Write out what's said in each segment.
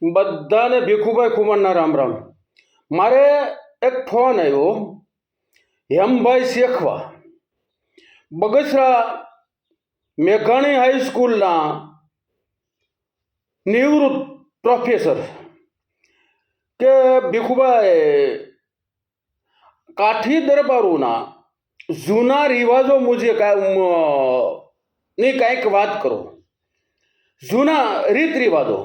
બધાને ભીખુભાઈ ખુમાણના રામ રામ. મારે એક ફોન આવ્યો હેમભાઈ શેખવા, બગસરા મેઘાણી હાઈસ્કૂલના નિવૃત્ત પ્રોફેસર, કે ભીખુભાઈ કાઠી દરબારોના જૂના રિવાજો મુજે ની કાંઈક વાત કરો, જૂના રીત રિવાજો.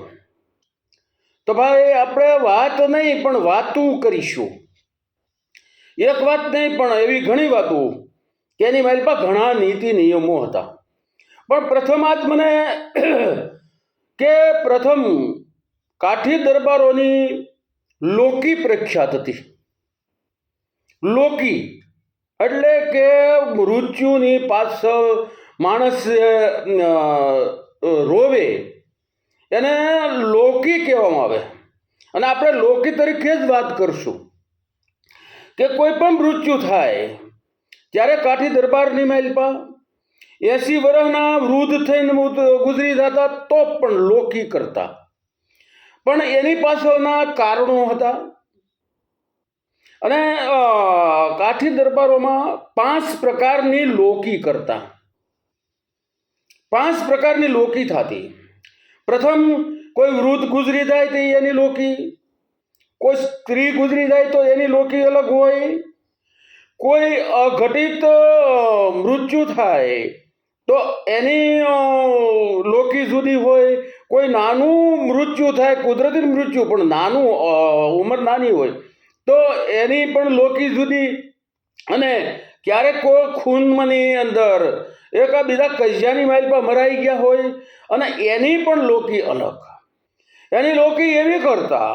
તો ભાઈ આપણે વાત નહીં પણ વાતું કરીશું. એક વાત નહીં પણ એવી ઘણી વાતો કે એની મારી પાસે ઘણા નીતિ નિયમો હતા. પણ પ્રથમ આજ મને કે પ્રથમ કાઠી દરબારોની લોકી પ્રખ્યાત હતી. લોકી એટલે કે મૃત્યુની પાછળ માણસ રોવે એને લોકી કહેવામાં આવે. અને આપણે લોકી તરીકે જ વાત કરશું કે કોઈ પણ મૃત્યુ થાય ત્યારે કાઠી દરબારની માલપા 80 વર્ષના વૃદ્ધ થઈને ગુજરી જતા તો પણ લોકી કરતા. પણ એની પાછળના કારણો હતા. અને કાઠી દરબારોમાં 5 પ્રકારની લોકી કરતા. 5 પ્રકારની લોકી થતી. પ્રથમ, કોઈ વૃદ્ધ ગુજરી જાય તો એની લોકી, કોઈ સ્ત્રી ગુજરી જાય તો એની લોકી અલગ હોય, કોઈ અઘટિત મૃત્યુ થાય તો એની લોકી જુદી હોય, કોઈ નાનું મૃત્યુ થાય, કુદરતી મૃત્યુ પણ નાનું, ઉંમર નાની હોય તો એની પણ લોકી જુદી. અને ક્યારેક કોઈ ખૂનની અંદર બીજા કજિયાની માઇલ પર મરાઈ ગયા હોય અને એની પણ લોકી અલગ. એની લોકી એવી કરતા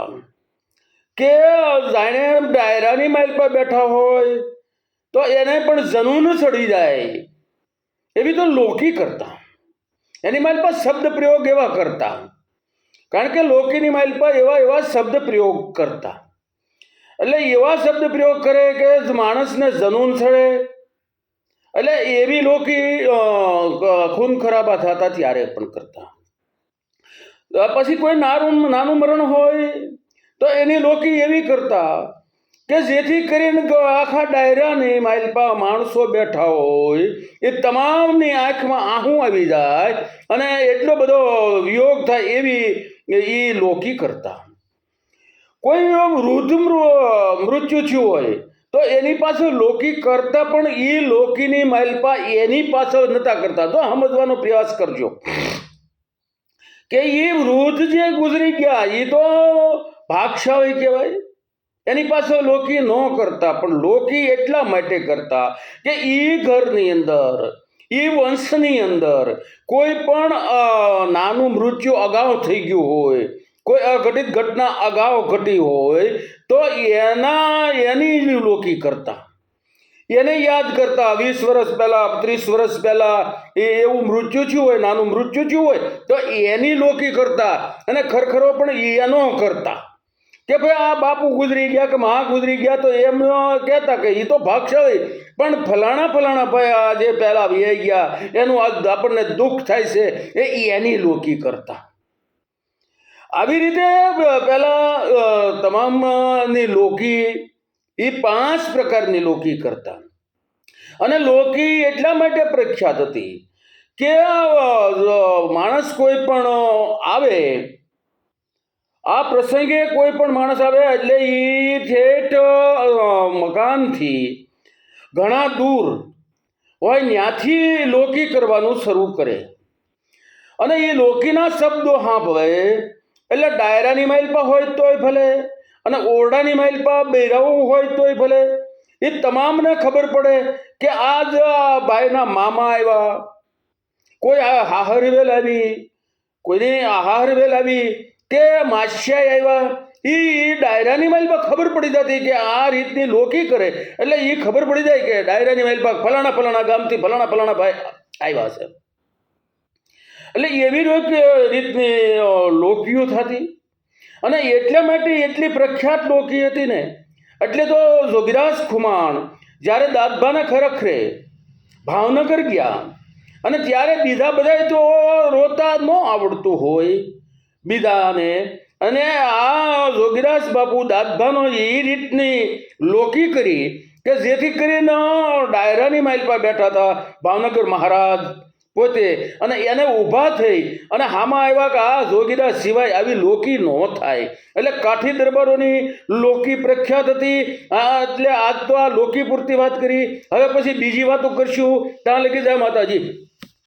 કે જાણે ડાયરાની માઇલ પર બેઠા હોય તો એને પણ જનૂન ચડી જાય એવી તો લોકી કરતા. એની માઇલ પર શબ્દ પ્રયોગ એવા કરતા, કારણ કે લોકીની માઇલ પર એવા શબ્દ પ્રયોગ કરતા. એટલે એવા શબ્દ પ્રયોગ કરે કે માણસને જનૂન ચડે. એટલે એવી લોકી ખૂન ખરાબા થતા ત્યારે પણ કરતા. પછી કોઈ નાનું મરણ હોય તો એની લોકી એવી કરતા કે જેથી કરીને આખા ડાયરાની માઇલપા માણસો બેઠા હોય એ તમામની આંખમાં આહું આવી જાય અને એટલો બધો વિયોગ થાય એવી એ લોકી કરતા. કોઈ વૃદ્ધ મૃત્યુ થયું હોય તો એની પાછળ લોકી કરતા, પણ એ લોકીની માઇલપા એની પાછળ નતા કરતા. તો સમજવાનો પ્રયાસ કરજો કે એ વૃદ્ધ જે ગુજરી ગયા એ તો ભાગશાળી કહેવાય, એની પાછળ લોકી ન કરતા. પણ લોકી એટલા માટે કરતા કે એ ઘરની અંદર, એ વંશની અંદર કોઈ પણ નાનું મૃત્યુ અગાઉ થઈ ગયું હોય, કોઈ અઘટિત ઘટના અગાઉ ઘટી હોય તો એની લોકી કરતા. એને યાદ કરતા 20 વર્ષ પહેલા, 30 વર્ષ પહેલા એવું મૃત્યુ થયું હોય, નાનું મૃત્યુ થયું હોય તો એની લોકી કરતા. અને ખરખરો પણ એનો કરતા કે ભાઈ આ બાપુ ગુજરી ગયા કે મા ગુજરી ગયા તો એમ કહેતા કે એ તો ભાગશાળી, પણ ફલાણા ભાઈ આ જે પહેલા વી ગયા એનું આપણને દુઃખ થાય છે એ એની લોકી કરતા. આવી રીતે પહેલા તમામની લોકી એ 5 પ્રકારની લોકી કરતા. અને લોકી એટલા માટે પ્રખ્યાત હતી કે માણસ કોઈ પણ આવે, આ પ્રસંગે કોઈ પણ માણસ આવે એટલે એ ઠેઠ મકાનથી ઘણા દૂર હોય ત્યાંથી લોકી કરવાનું શરૂ કરે. અને એ લોકીના શબ્દો સાંભળે એટલે ડાયરાની માઇલપા હોય તોય ભલે અને ઓરડાની માઇલપા બેરાવું હોય તોય ભલે એ તમામને ખબર પડે કે આજ ભાઈના મામા આવ્યા, કોઈ હાહરવેલ આવી, કોઈની આહારવેલ આવી કે માસ્યાઈ આવ્યા. એ ડાયરાની માઇલપા ખબર પડી જતી કે આ રીતની લોકી કરે એટલે એ ખબર પડી જાય કે ડાયરાની માઇલપા ફલાણા ગામથી ફલાણા ભાઈ આવ્યા છે. એટલે એવી રીતની લોકીઓ થતી. અને એટલા માટે એટલી પ્રખ્યાત લોકી હતી ને, એટલે તો જોગીરાજ ખુમાણ જ્યારે દાદભાને ખરેખરે ભાવનગર ગયા અને ત્યારે બીજા બધા તો રોતા ન આવડતું હોય બીજાને અને આ જોગીદાસ બાપુ દાદભાનો એ રીતની લોકી કરી કે જેથી કરીને ડાયરાની માઇલ પર બેઠા હતા ભાવનગર મહારાજ પોતે, અને એને ઊભા થઈ અને હામાં આવ્યા કે આ જોગીદાસ સિવાય આવી લોકી ન થાય. એટલે કાઠી દરબારોની લોકી પ્રખ્યાત હતી. એટલે આજ તો આ લોકી પૂરતી વાત કરી. હવે પછી બીજી વાતો કરશું. ત્યાં લગી જાય માતાજી.